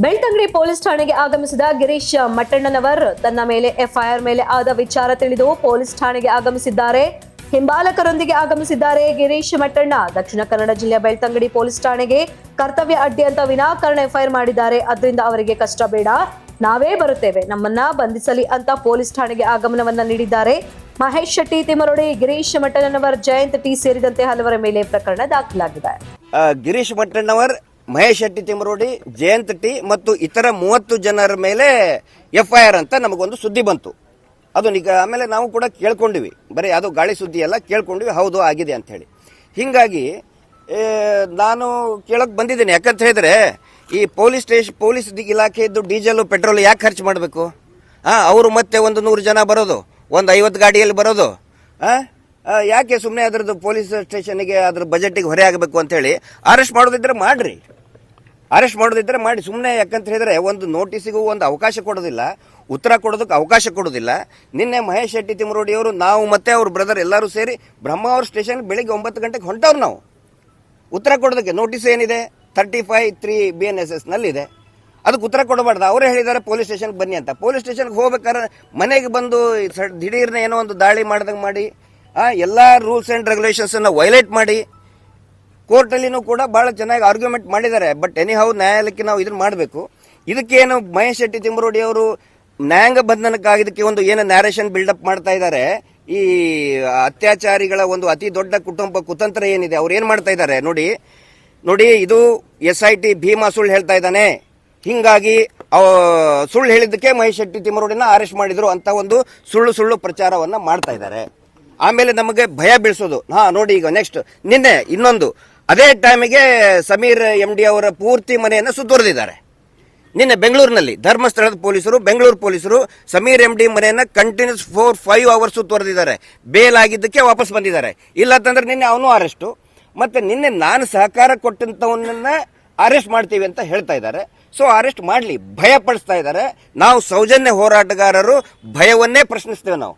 Belthangady police ಠಾಣೆಗೆ ಆಗಮಿಸಿದ ಗಿರೀಶ್ ಮಟ್ಟಣ್ಣನವರ್ ತನ್ನ ಮೇಲೆ ಎಫ್ಐಆರ್ ಮೇಲೆ ಆದ ವಿಚಾರ ತಿಳಿದು ಪೊಲೀಸ್ ಠಾಣೆಗೆ ಆಗಮಿಸಿದ್ದಾರೆ. ಹಿಂಬಾಲಕರೊಂದಿಗೆ ಆಗಮಿಸಿದ್ದಾರೆ ಗಿರೀಶ್ ಮಟ್ಟಣ್ಣ. ದಕ್ಷಿಣ ಕನ್ನಡ ಜಿಲ್ಲೆಯ ಬೆಳ್ತಂಗಡಿ ಪೊಲೀಸ್ ಠಾಣೆಗೆ ಕರ್ತವ್ಯ ಅಡ್ಡಿ ಅಂತ ವಿನಾಕಾರಣ ಎಫ್ಐಆರ್ ಮಾಡಿದ್ದಾರೆ. ಅದರಿಂದ ಅವರಿಗೆ ಕಷ್ಟ ಬೇಡ, ನಾವೇ ಬರುತ್ತೇವೆ, ನಮ್ಮನ್ನ ಬಂಧಿಸಲಿ ಅಂತ ಪೊಲೀಸ್ ಠಾಣೆಗೆ ಆಗಮನವನ್ನ ನೀಡಿದ್ದಾರೆ. ಮಹೇಶ್ ಶೆಟ್ಟಿ ತಿಮರೋಡಿ, ಗಿರೀಶ್ ಮಟ್ಟಣ್ಣನವರ್, ಜಯಂತ್ ಟಿ ಸೇರಿದಂತೆ ಹಲವರ ಮೇಲೆ ಪ್ರಕರಣ ದಾಖಲಾಗಿದೆ. ಗಿರೀಶ್ ಮಟ್ಟಣ್ಣವರ್, ಮಹೇಶ್ ಶೆಟ್ಟಿ ತಿಮರೋಡಿ, ಜಯಂತ್ ಟಿ ಮತ್ತು ಇತರ 30 ಜನರ ಮೇಲೆ ಎಫ್ಐಆರ್ ಅಂತ ನಮಗೊಂದು ಸುದ್ದಿ ಬಂತು. ಅದು ಆಮೇಲೆ ನಾವು ಕೂಡ ಕೇಳ್ಕೊಂಡಿವಿ, ಬರೀ ಅದು ಗಾಳಿ ಸುದ್ದಿ ಎಲ್ಲ ಕೇಳ್ಕೊಂಡಿವಿ, ಹೌದು ಆಗಿದೆ ಅಂತ ಹೇಳಿ. ಹಿಂಗಾಗಿ ನಾನು ಕೇಳಕ್ ಬಂದಿದ್ದೀನಿ. ಯಾಕಂತ ಹೇಳಿದ್ರೆ ಈ ಪೊಲೀಸ್ ಇಲಾಖೆದ್ದು ಡೀಸೆಲ್ ಪೆಟ್ರೋಲ್ ಯಾಕೆ ಖರ್ಚು ಮಾಡಬೇಕು? ಅವರು ಮತ್ತೆ ಒಂದು 100 ಜನ ಬರೋದು, ಒಂದು 50 ಗಾಡಿಯಲ್ಲಿ ಬರೋದು, ಯಾಕೆ ಸುಮ್ಮನೆ ಅದರದ್ದು ಪೊಲೀಸ್ ಸ್ಟೇಷನ್ಗೆ ಅದ್ರ ಬಜೆಟಿಗೆ ಹೊರೆ ಆಗಬೇಕು ಅಂತ ಹೇಳಿ ಅರೆಸ್ಟ್ ಮಾಡೋದಿದ್ರೆ ಮಾಡ್ರಿ, ಅರೆಸ್ಟ್ ಮಾಡೋದಿದ್ರೆ ಮಾಡಿ. ಸುಮ್ಮನೆ ಯಾಕಂತ ಹೇಳಿದ್ರೆ ಒಂದು ನೋಟಿಸಿಗೂ ಒಂದು ಅವಕಾಶ ಕೊಡೋದಿಲ್ಲ, ಉತ್ತರ ಕೊಡೋದಕ್ಕೆ ಅವಕಾಶ ಕೊಡೋದಿಲ್ಲ. ನಿನ್ನೆ ಮಹೇಶ್ ಶೆಟ್ಟಿ ತಿಮರೋಡಿ ಅವರು, ನಾವು ಮತ್ತೆ ಅವ್ರ ಬ್ರದರ್ ಎಲ್ಲರೂ ಸೇರಿ ಬ್ರಹ್ಮಾವರ ಸ್ಟೇಷನ್ ಬೆಳಿಗ್ಗೆ 9 ಗಂಟೆಗೆ ಹೊಂಟವ್ರು. ನಾವು ಉತ್ತರ ಕೊಡೋದಕ್ಕೆ ನೋಟಿಸ್ ಏನಿದೆ 35(3) BNSS ನಲ್ಲಿದೆ, ಅದಕ್ಕೆ ಉತ್ತರ ಕೊಡಬಾರ್ದು. ಅವರೇ ಹೇಳಿದ್ದಾರೆ ಪೊಲೀಸ್ ಸ್ಟೇಷನ್ಗೆ ಬನ್ನಿ ಅಂತ. ಪೊಲೀಸ್ ಸ್ಟೇಷನ್ಗೆ ಹೋಗ್ಬೇಕಾದ್ರೆ ಮನೆಗೆ ಬಂದು ದಿಢೀರ್ನ ಏನೋ ಒಂದು ದಾಳಿ ಮಾಡ್ದಂಗೆ ಮಾಡಿ, ಎಲ್ಲ ರೂಲ್ಸ್ ಅಂಡ್ ರೆಗ್ಯುಲೇಷನ್ಸ್ ಅನ್ನ ವೈಲೇಟ್ ಮಾಡಿ, ಕೋರ್ಟಲ್ಲಿನೂ ಕೂಡ ಬಹಳ ಚೆನ್ನಾಗಿ ಆರ್ಗ್ಯುಮೆಂಟ್ ಮಾಡಿದ್ದಾರೆ. ಬಟ್ ಎನಿಹೌ ನ್ಯಾಯಾಲಯಕ್ಕೆ ನಾವು ಇದನ್ನ ಮಾಡಬೇಕು. ಇದಕ್ಕೇನು ಮಹೇಶ್ ಶೆಟ್ಟಿ ತಿಮರೋಡಿ ಅವರು ನ್ಯಾಯಾಂಗ ಬಂಧನಕ್ಕಾಗಿದ್ದಕ್ಕೆ ಒಂದು ಏನು ನ್ಯಾರೇಷನ್ ಬಿಲ್ಡಪ್ ಮಾಡ್ತಾ ಇದ್ದಾರೆ. ಈ ಅತ್ಯಾಚಾರಿಗಳ ಒಂದು ಅತಿ ದೊಡ್ಡ ಕುತಂತ್ರ ಏನಿದೆ, ಅವ್ರು ಏನ್ ಮಾಡ್ತಾ ಇದ್ದಾರೆ ನೋಡಿ, ಇದು SIT ಭೀಮಾ ಸುಳ್ಳು ಹೇಳ್ತಾ ಇದ್ದಾನೆ, ಹಿಂಗಾಗಿ ಸುಳ್ಳು ಹೇಳಿದ್ದಕ್ಕೆ ಮಹೇಶ್ ಶೆಟ್ಟಿ ತಿಮರೋಡಿನ ಅರೆಸ್ಟ್ ಮಾಡಿದ್ರು ಅಂತ ಒಂದು ಸುಳ್ಳು ಪ್ರಚಾರವನ್ನ ಮಾಡ್ತಾ ಇದ್ದಾರೆ. ಆಮೇಲೆ ನಮಗೆ ಭಯ ಬೀಳಿಸೋದು. ನೋಡಿ, ಈಗ ನೆಕ್ಸ್ಟ್ ನಿನ್ನೆ ಇನ್ನೊಂದು ಅದೇ ಟೈಮಿಗೆ ಸಮೀರ್ MD ಅವರ ಪೂರ್ತಿ ಮನೆಯನ್ನು ಸುತ್ತುವರೆದಿದ್ದಾರೆ. ನಿನ್ನೆ ಬೆಂಗಳೂರಿನಲ್ಲಿ ಧರ್ಮಸ್ಥಳದ ಪೊಲೀಸರು, ಬೆಂಗಳೂರು ಪೊಲೀಸರು ಸಮೀರ್ MD ಮನೆಯನ್ನ ಕಂಟಿನ್ಯೂಸ್ 4-5 ಅವರ್ಸ್ ಸುತ್ತುವರೆದಿದ್ದಾರೆ. ಬೇಲ್ ಆಗಿದ್ದಕ್ಕೆ ವಾಪಸ್ ಬಂದಿದ್ದಾರೆ. ಇಲ್ಲ ಅಂತಂದ್ರೆ ನಿನ್ನೆ ಅವನು ಅರೆಸ್ಟು. ಮತ್ತೆ ನಿನ್ನೆ ನಾನು ಸಹಕಾರ ಕೊಟ್ಟಂತವನ್ನ ಅರೆಸ್ಟ್ ಮಾಡ್ತೀವಿ ಅಂತ ಹೇಳ್ತಾ ಇದ್ದಾರೆ. ಸೊ ಅರೆಸ್ಟ್ ಮಾಡ್ಲಿ, ಭಯ ಪಡಿಸ್ತಾ ಇದ್ದಾರೆ. ನಾವು ಸೌಜನ್ಯ ಹೋರಾಟಗಾರರು ಭಯವನ್ನೇ ಪ್ರಶ್ನಿಸ್ತೇವೆ ನಾವು.